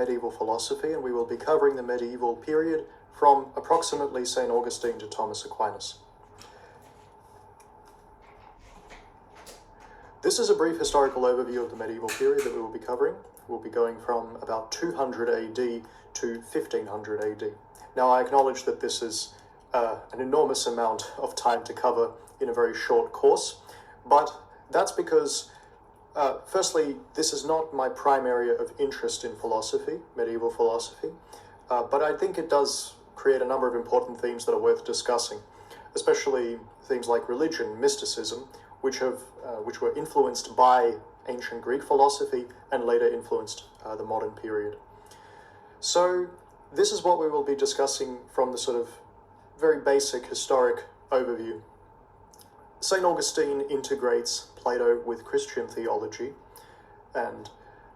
medieval philosophy, and we will be covering the medieval period from approximately St. Augustine to Thomas Aquinas. This is a brief historical overview of the medieval period that we will be covering. We'll be going from about 200 AD to 1500 AD. Now, I acknowledge that this is an enormous amount of time to cover in a very short course, but that's because, firstly, this is not my prime area of interest in philosophy, medieval philosophy, but I think it does create a number of important themes that are worth discussing, especially themes like religion, mysticism, which were influenced by ancient Greek philosophy and later influenced the modern period. So this is what we will be discussing from the sort of very basic historic overview. St. Augustine integrates Plato with Christian theology, and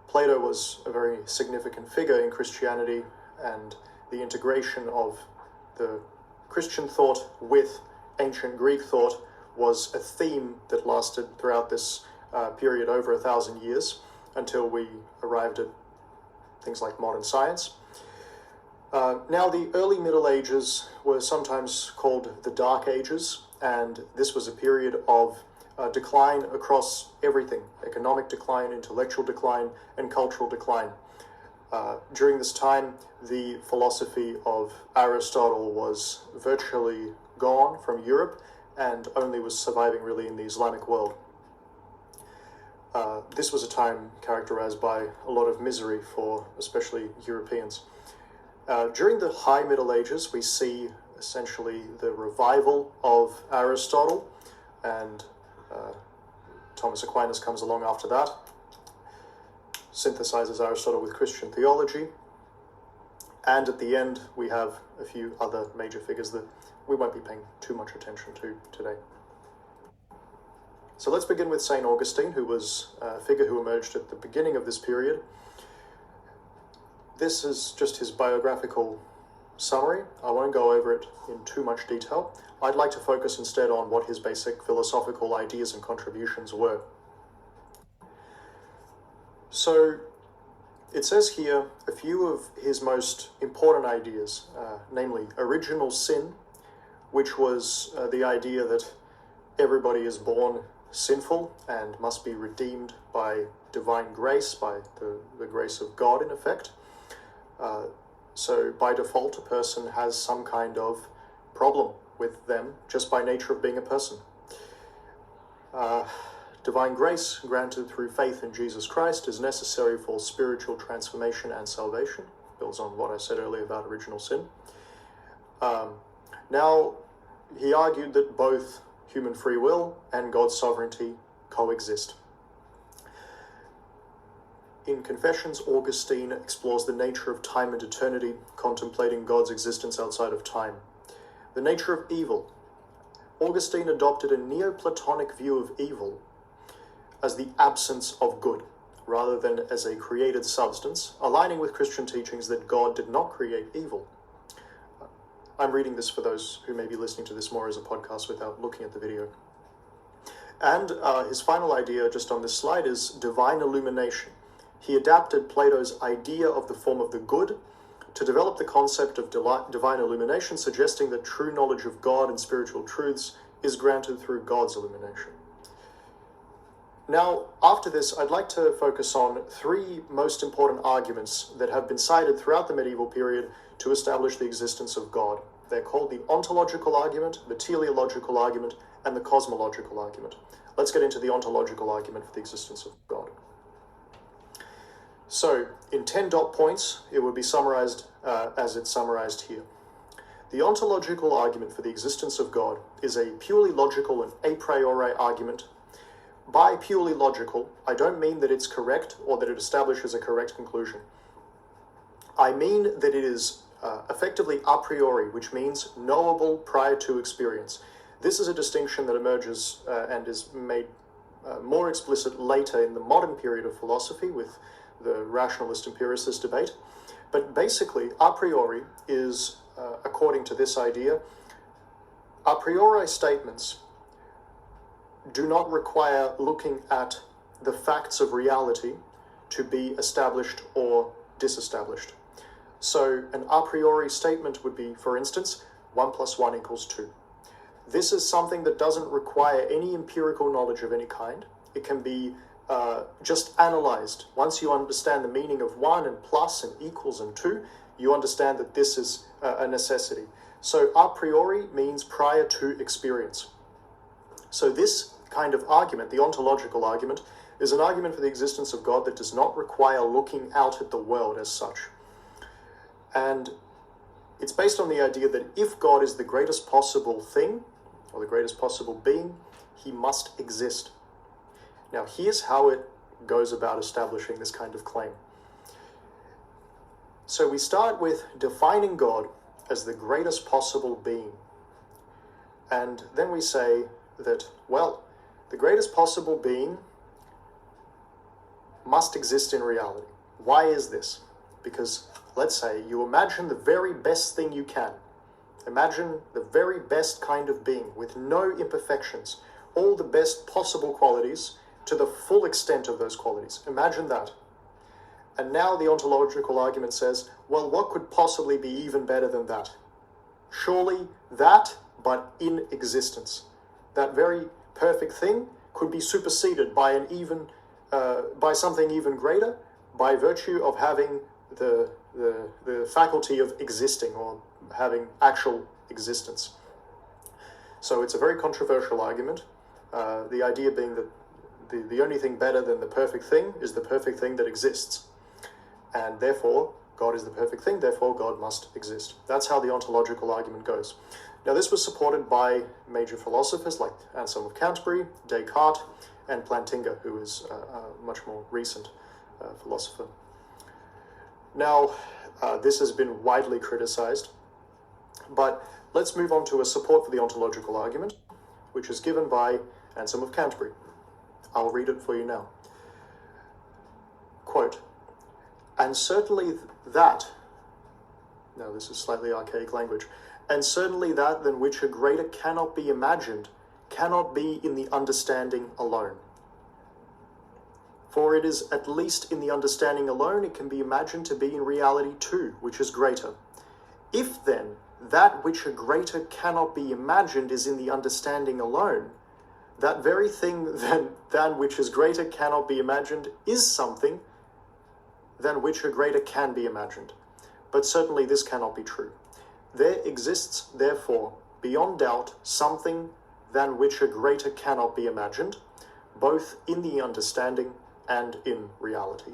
Plato was a very significant figure in Christianity, and the integration of the Christian thought with ancient Greek thought was a theme that lasted throughout this period over 1,000 years until we arrived at things like modern science. Now, the early Middle Ages were sometimes called the Dark Ages, and this was a period of decline across everything: economic decline, intellectual decline, and cultural decline. During this time, the philosophy of Aristotle was virtually gone from Europe and only was surviving really in the Islamic world. This was a time characterized by a lot of misery for especially Europeans. During the High Middle Ages, we see essentially the revival of Aristotle, and Thomas Aquinas comes along after that, synthesizes Aristotle with Christian theology, and at the end we have a few other major figures that we won't be paying too much attention to today. So let's begin with St. Augustine, who was a figure who emerged at the beginning of this period. This is just his biographical summary. I won't go over it in too much detail. I'd like to focus instead on what his basic philosophical ideas and contributions were. So it says here a few of his most important ideas, namely original sin, which was the idea that everybody is born sinful and must be redeemed by divine grace, by the grace of God in effect. So by default, a person has some kind of problem with them just by nature of being a person. Divine grace granted through faith in Jesus Christ is necessary for spiritual transformation and salvation. Builds on what I said earlier about original sin. Now, he argued that both human free will and God's sovereignty coexist. In Confessions, Augustine explores the nature of time and eternity, contemplating God's existence outside of time. The nature of evil. Augustine adopted a Neoplatonic view of evil as the absence of good, rather than as a created substance, aligning with Christian teachings that God did not create evil. I'm reading this for those who may be listening to this more as a podcast without looking at the video. And his final idea, just on this slide, is divine illumination. He adapted Plato's idea of the form of the good to develop the concept of divine illumination, suggesting that true knowledge of God and spiritual truths is granted through God's illumination. Now, after this, I'd like to focus on three most important arguments that have been cited throughout the medieval period to establish the existence of God. They're called the ontological argument, the teleological argument, and the cosmological argument. Let's get into the ontological argument for the existence of God. So, in 10 dot points, it would be summarized as it's summarized here. The ontological argument for the existence of God is a purely logical and a priori argument. By purely logical, I don't mean that it's correct or that it establishes a correct conclusion. I mean that it is effectively a priori, which means knowable prior to experience. This is a distinction that emerges and is made more explicit later in the modern period of philosophy with the rationalist-empiricist debate. But basically, a priori is, according to this idea, a priori statements do not require looking at the facts of reality to be established or disestablished. So an a priori statement would be, for instance, 1 + 1 = 2. This is something that doesn't require any empirical knowledge of any kind. It can be just analyzed. Once you understand the meaning of 1 and plus and equals and 2, you understand that this is a necessity. So a priori means prior to experience. So this kind of argument, the ontological argument, is an argument for the existence of God that does not require looking out at the world as such. And it's based on the idea that if God is the greatest possible thing, or the greatest possible being, he must exist. Now, here's how it goes about establishing this kind of claim. So we start with defining God as the greatest possible being. And then we say that, well, the greatest possible being must exist in reality. Why is this? Because, let's say, you imagine the very best thing you can. Imagine the very best kind of being with no imperfections, all the best possible qualities to the full extent of those qualities. Imagine that. And now the ontological argument says, well, what could possibly be even better than that? Surely that, but in existence. That very perfect thing could be superseded by by something even greater, by virtue of having the faculty of existing, or having actual existence. So it's a very controversial argument. The idea being that the only thing better than the perfect thing is the perfect thing that exists. And therefore, God is the perfect thing, therefore God must exist. That's how the ontological argument goes. Now, this was supported by major philosophers like Anselm of Canterbury, Descartes, and Plantinga, who is a much more recent philosopher. Now, this has been widely criticized, but let's move on to a support for the ontological argument, which is given by Anselm of Canterbury. I'll read it for you now. Quote, and certainly that, now this is slightly archaic language, and certainly that than which a greater cannot be imagined, cannot be in the understanding alone. For it is at least in the understanding alone it can be imagined to be in reality too, which is greater. If then that which a greater cannot be imagined is in the understanding alone, that very thing than which is greater cannot be imagined is something than which a greater can be imagined. But certainly this cannot be true. There exists, therefore, beyond doubt, something than which a greater cannot be imagined, both in the understanding and in reality.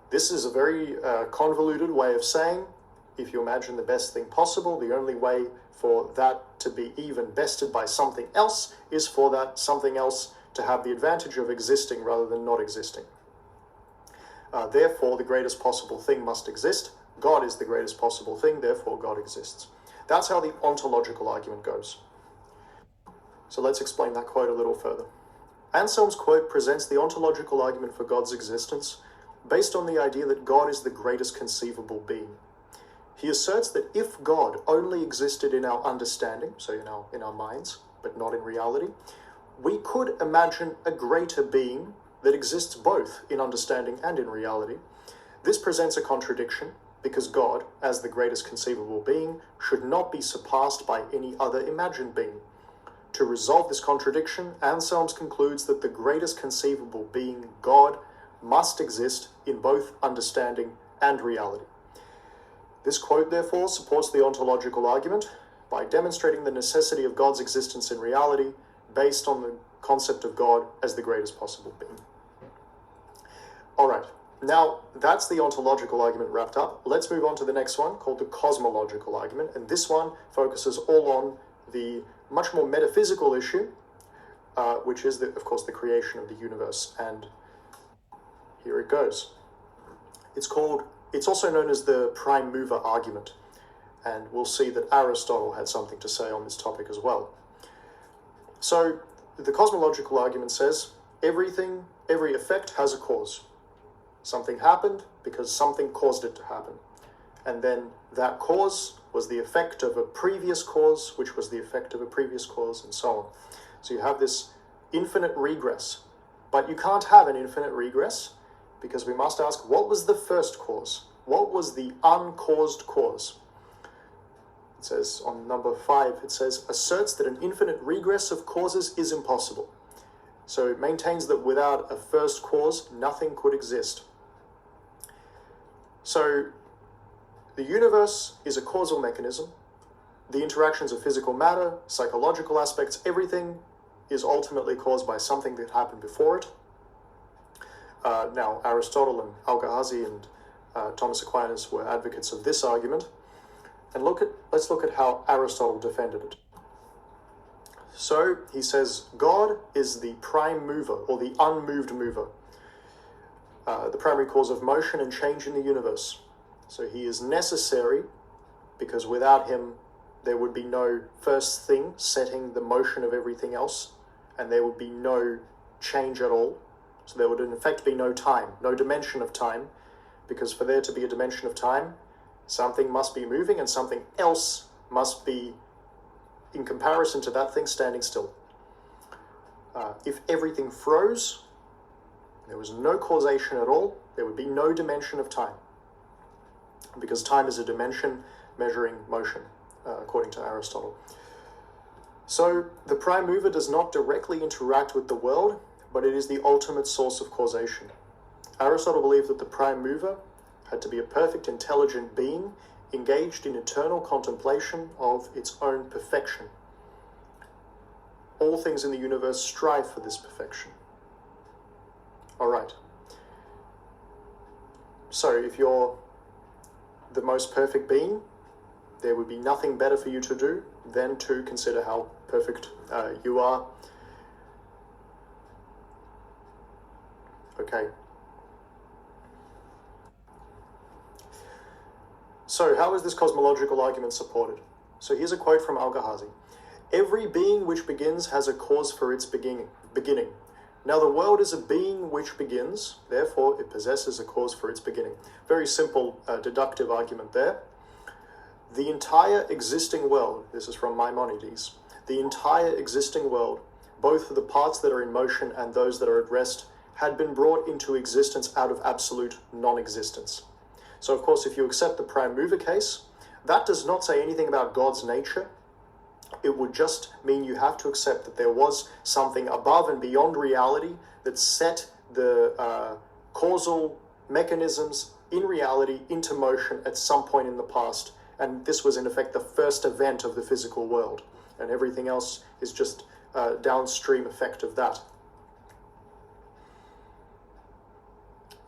This is a very convoluted way of saying, if you imagine the best thing possible, the only way for that to be even bested by something else is for that something else to have the advantage of existing rather than not existing. Therefore, the greatest possible thing must exist. God is the greatest possible thing, therefore God exists. That's how the ontological argument goes. So let's explain that quote a little further. Anselm's quote presents the ontological argument for God's existence based on the idea that God is the greatest conceivable being. He asserts that if God only existed in our understanding, so in our minds, but not in reality, we could imagine a greater being that exists both in understanding and in reality. This presents a contradiction because God, as the greatest conceivable being, should not be surpassed by any other imagined being. To resolve this contradiction, Anselm concludes that the greatest conceivable being, God, must exist in both understanding and reality. This quote, therefore, supports the ontological argument by demonstrating the necessity of God's existence in reality based on the concept of God as the greatest possible being. All right, now that's the ontological argument wrapped up. Let's move on to the next one, called the cosmological argument, and this one focuses all on the much more metaphysical issue, which is, of course, the creation of the universe, and here it goes. It's also known as the prime mover argument, and we'll see that Aristotle had something to say on this topic as well. So, the cosmological argument says, every effect has a cause. Something happened because something caused it to happen. And then that cause was the effect of a previous cause, which was the effect of a previous cause, and so on. So you have this infinite regress. But you can't have an infinite regress because we must ask, what was the first cause? What was the uncaused cause? It says on number 5, it says, asserts that an infinite regress of causes is impossible. So it maintains that without a first cause, nothing could exist. So the universe is a causal mechanism. The interactions of physical matter, psychological aspects, everything is ultimately caused by something that happened before it. Now, Aristotle and Al-Ghazi and Thomas Aquinas were advocates of this argument. And let's look at how Aristotle defended it. So he says, God is the prime mover, or the unmoved mover, the primary cause of motion and change in the universe. So he is necessary, because without him, there would be no first thing setting the motion of everything else, and there would be no change at all. So there would in effect be no time, no dimension of time, because for there to be a dimension of time, something must be moving and something else must be, in comparison to that thing, standing still. If everything froze, there was no causation at all, there would be no dimension of time, because time is a dimension measuring motion, according to Aristotle. So the prime mover does not directly interact with the world, but it is the ultimate source of causation. Aristotle believed that the prime mover had to be a perfect, intelligent being engaged in eternal contemplation of its own perfection. All things in the universe strive for this perfection. All right. So if you're the most perfect being, there would be nothing better for you to do than to consider how perfect you are. Okay. So how is this cosmological argument supported? So here's a quote from Al-Ghazi. Every being which begins has a cause for its beginning. Now the world is a being which begins, therefore it possesses a cause for its beginning. Very simple deductive argument there. The entire existing world, this is from Maimonides, the entire existing world, both the parts that are in motion and those that are at rest, had been brought into existence out of absolute non-existence. So of course, if you accept the prime mover case, that does not say anything about God's nature. It would just mean you have to accept that there was something above and beyond reality that set the causal mechanisms in reality into motion at some point in the past. And this was in effect the first event of the physical world. And everything else is just a downstream effect of that.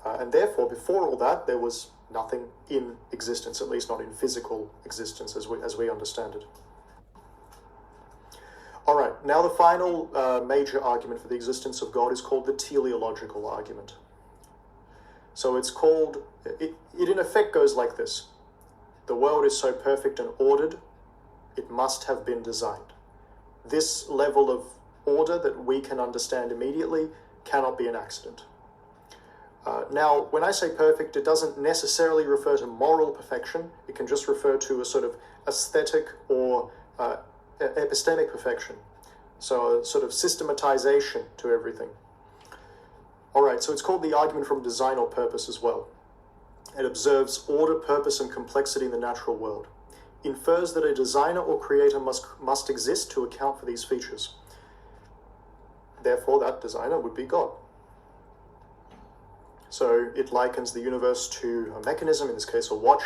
And therefore, before all that, there was nothing in existence, at least not in physical existence as we understand it. All right, now the final major argument for the existence of God is called the teleological argument. So it's called, it in effect goes like this. The world is so perfect and ordered, it must have been designed. This level of order that we can understand immediately cannot be an accident. Now, when I say perfect, it doesn't necessarily refer to moral perfection. It can just refer to a sort of aesthetic or epistemic perfection. So a sort of systematization to everything. All right, so it's called the argument from design or purpose as well. It observes order, purpose, and complexity in the natural world. Infers that a designer or creator must exist to account for these features. Therefore, that designer would be God. So it likens the universe to a mechanism, in this case a watch,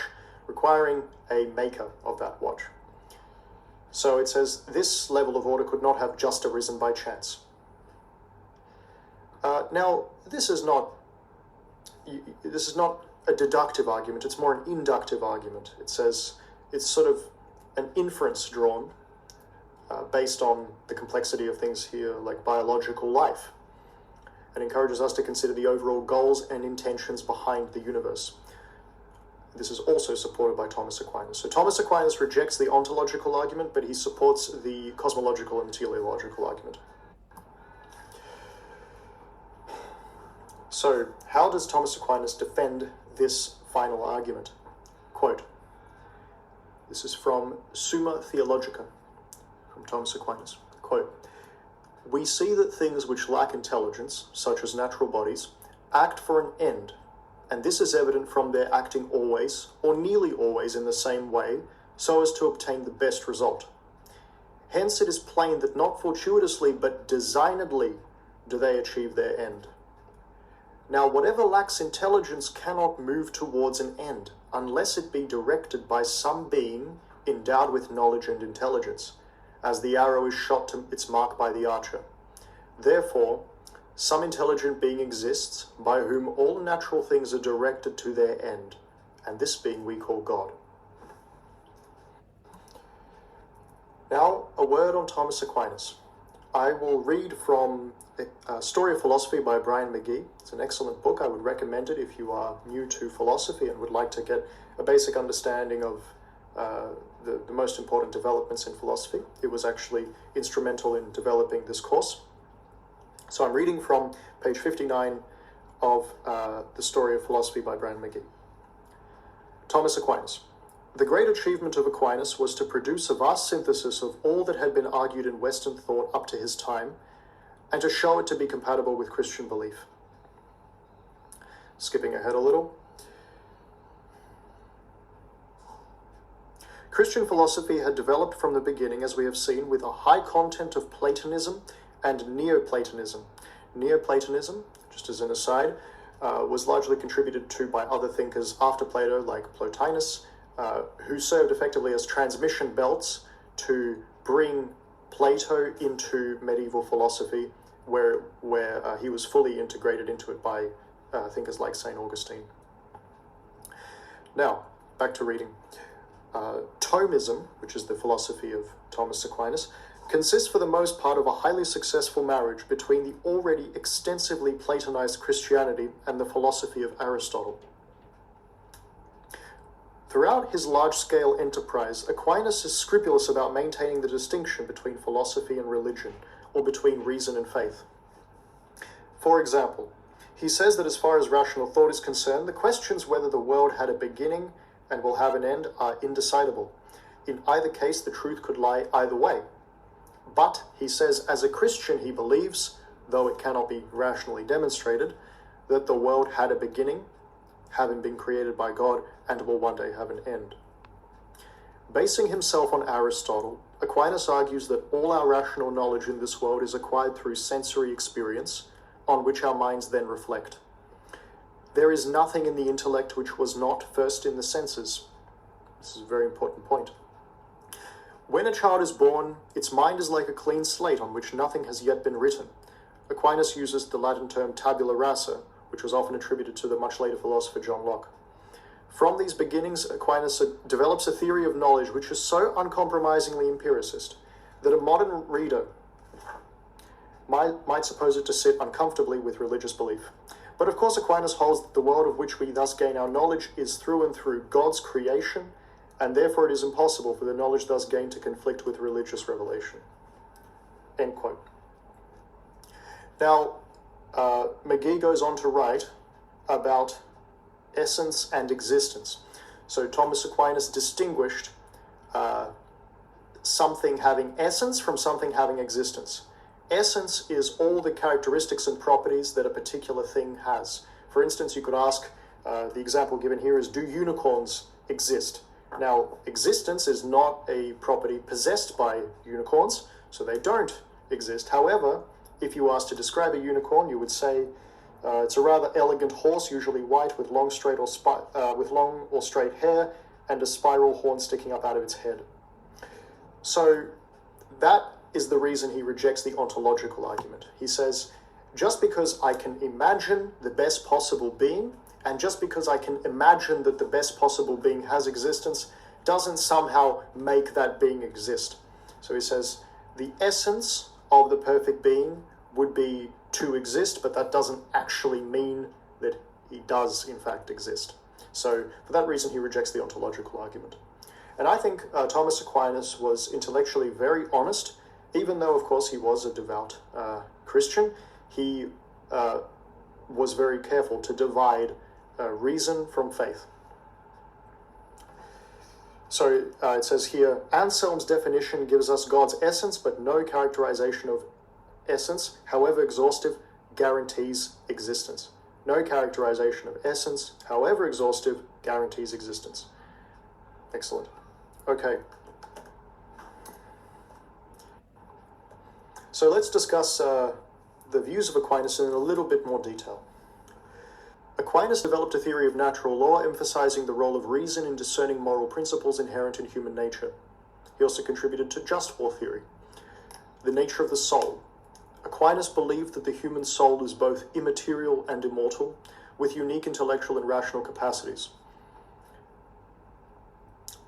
requiring a maker of that watch. So it says this level of order could not have just arisen by chance. Now, this is not a deductive argument, it's more an inductive argument. It says it's sort of an inference drawn based on the complexity of things here, like biological life, and encourages us to consider the overall goals and intentions behind the universe. This is also supported by Thomas Aquinas. So Thomas Aquinas rejects the ontological argument, but he supports the cosmological and teleological argument. So how does Thomas Aquinas defend this final argument? Quote, this is from Summa Theologica, from Thomas Aquinas. Quote, we see that things which lack intelligence, such as natural bodies, act for an end, and this is evident from their acting always, or nearly always, in the same way, so as to obtain the best result. Hence it is plain that not fortuitously, but designedly do they achieve their end. Now, whatever lacks intelligence cannot move towards an end, unless it be directed by some being endowed with knowledge and intelligence, as the arrow is shot to its mark by the archer. Therefore, some intelligent being exists, by whom all natural things are directed to their end, and this being we call God. Now, a word on Thomas Aquinas. I will read from A Story of Philosophy by Brian McGee. It's an excellent book. I would recommend it if you are new to philosophy and would like to get a basic understanding of the most important developments in philosophy. It was actually instrumental in developing this course. So I'm reading from page 59 of The Story of Philosophy by Brian McGee. Thomas Aquinas. The great achievement of Aquinas was to produce a vast synthesis of all that had been argued in Western thought up to his time, and to show it to be compatible with Christian belief. Skipping ahead a little. Christian philosophy had developed from the beginning, as we have seen, with a high content of Platonism and Neoplatonism. Neoplatonism, just as an aside, was largely contributed to by other thinkers after Plato, like Plotinus, who served effectively as transmission belts to bring Plato into medieval philosophy, where he was fully integrated into it by thinkers like St. Augustine. Now, back to reading. Thomism, which is the philosophy of Thomas Aquinas, consists for the most part of a highly successful marriage between the already extensively Platonized Christianity and the philosophy of Aristotle. Throughout his large-scale enterprise, Aquinas is scrupulous about maintaining the distinction between philosophy and religion, or between reason and faith. For example, he says that as far as rational thought is concerned, the questions whether the world had a beginning and will have an end are indecidable. In either case, the truth could lie either way. But, he says, as a Christian he believes, though it cannot be rationally demonstrated, that the world had a beginning, having been created by God, and will one day have an end. Basing himself on Aristotle, Aquinas argues that all our rational knowledge in this world is acquired through sensory experience, on which our minds then reflect. There is nothing in the intellect which was not first in the senses. This is a very important point. When a child is born, its mind is like a clean slate on which nothing has yet been written. Aquinas uses the Latin term tabula rasa, which was often attributed to the much later philosopher John Locke. From these beginnings, Aquinas develops a theory of knowledge which is so uncompromisingly empiricist that a modern reader might suppose it to sit uncomfortably with religious belief. But of course Aquinas holds that the world of which we thus gain our knowledge is through and through God's creation, and therefore it is impossible for the knowledge thus gained to conflict with religious revelation. End quote. Now, McGee goes on to write about essence and existence. So Thomas Aquinas distinguished something having essence from something having existence. Essence is all the characteristics and properties that a particular thing has. For instance, you could ask, the example given here is, do unicorns exist? Now, existence is not a property possessed by unicorns, so they don't exist. However, if you asked to describe a unicorn, you would say it's a rather elegant horse, usually white, with long or straight hair, and a spiral horn sticking up out of its head. So that is the reason he rejects the ontological argument. He says, just because I can imagine the best possible being, and just because I can imagine that the best possible being has existence, doesn't somehow make that being exist. So he says, the essence of the perfect being would be to exist, but that doesn't actually mean that he does in fact exist. So for that reason he rejects the ontological argument. And I think Thomas Aquinas was intellectually very honest, even though of course he was a devout Christian. He was very careful to divide reason from faith. So it says here, Anselm's definition gives us God's essence, but no characterization of essence, however exhaustive, guarantees existence. No characterization of essence, however exhaustive, guarantees existence. Excellent. Okay. So let's discuss the views of Aquinas in a little bit more detail. Aquinas developed a theory of natural law, emphasizing the role of reason in discerning moral principles inherent in human nature. He also contributed to just war theory, the nature of the soul. Aquinas believed that the human soul is both immaterial and immortal, with unique intellectual and rational capacities.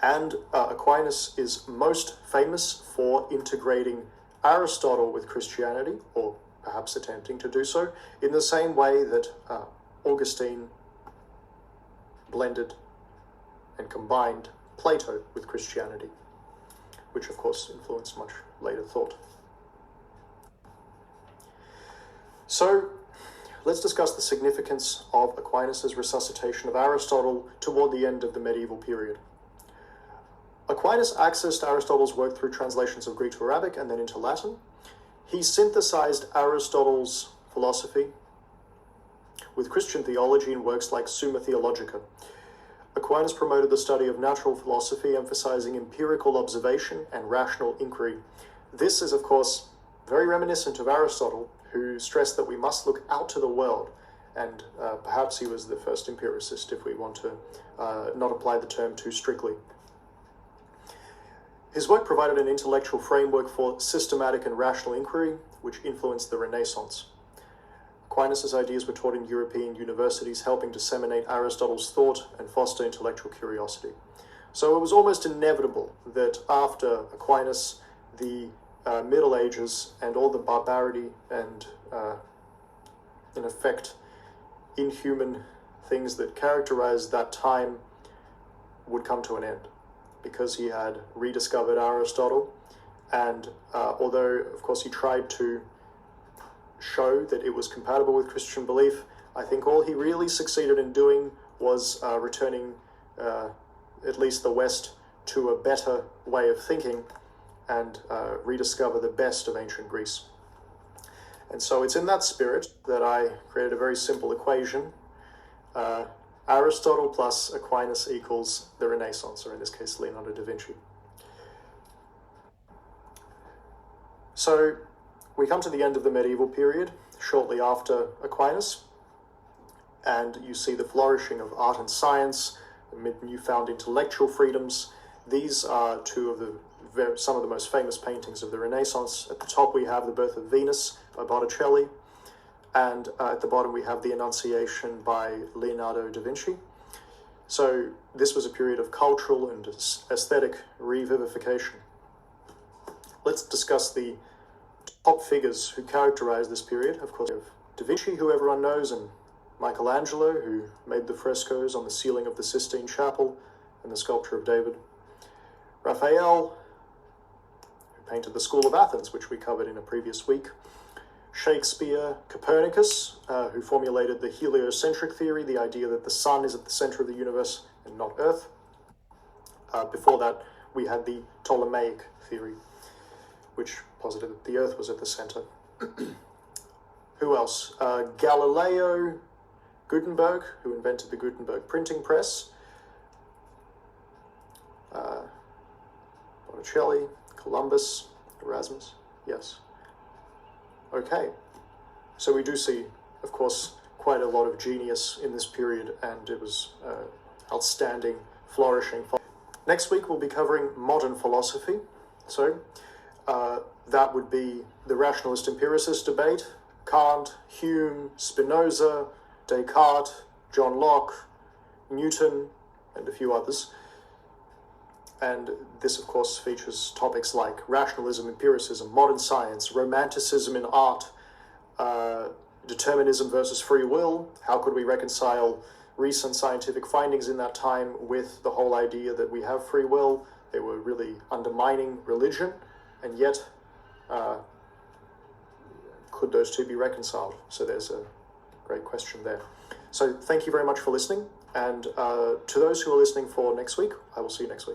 And Aquinas is most famous for integrating Aristotle with Christianity, or perhaps attempting to do so, in the same way that Augustine blended and combined Plato with Christianity, which of course influenced much later thought. So let's discuss the significance of Aquinas' resuscitation of Aristotle toward the end of the medieval period. Aquinas accessed Aristotle's work through translations of Greek to Arabic and then into Latin. He synthesized Aristotle's philosophy with Christian theology in works like Summa Theologica. Aquinas promoted the study of natural philosophy, emphasizing empirical observation and rational inquiry. This is, of course, very reminiscent of Aristotle, who stressed that we must look out to the world, and perhaps he was the first empiricist, if we want to not apply the term too strictly. His work provided an intellectual framework for systematic and rational inquiry, which influenced the Renaissance. Aquinas' ideas were taught in European universities, helping disseminate Aristotle's thought and foster intellectual curiosity. So it was almost inevitable that after Aquinas, the Middle Ages and all the barbarity and, in effect, inhuman things that characterized that time would come to an end, because he had rediscovered Aristotle, and although, of course, he tried to show that it was compatible with Christian belief, I think all he really succeeded in doing was returning at least the West to a better way of thinking and rediscover the best of ancient Greece. And so it's in that spirit that I created a very simple equation. Aristotle plus Aquinas equals the Renaissance, or in this case, Leonardo da Vinci. So we come to the end of the medieval period, shortly after Aquinas, and you see the flourishing of art and science, amid newfound intellectual freedoms. These are some of the most famous paintings of the Renaissance. At the top we have The Birth of Venus by Botticelli, and at the bottom we have The Annunciation by Leonardo da Vinci. So this was a period of cultural and aesthetic revivification. Let's discuss the top figures who characterize this period. Of course, we have Da Vinci, who everyone knows, and Michelangelo, who made the frescoes on the ceiling of the Sistine Chapel and the sculpture of David. Raphael, who painted the School of Athens, which we covered in a previous week. Shakespeare, Copernicus, who formulated the heliocentric theory, the idea that the sun is at the center of the universe and not Earth. Before that, we had the Ptolemaic theory, which posited that the Earth was at the center. Who else? Galileo, Gutenberg, who invented the Gutenberg printing press. Botticelli, Columbus, Erasmus, yes. Okay, so we do see, of course, quite a lot of genius in this period, and it was outstanding, flourishing. Next week we'll be covering modern philosophy. So that would be the rationalist-empiricist debate, Kant, Hume, Spinoza, Descartes, John Locke, Newton, and a few others. And this, of course, features topics like rationalism-empiricism, modern science, romanticism in art, determinism versus free will. How could we reconcile recent scientific findings in that time with the whole idea that we have free will? They were really undermining religion, and yet could those two be reconciled? So there's a great question there. So thank you very much for listening, and to those who are listening for next week, I will see you next week.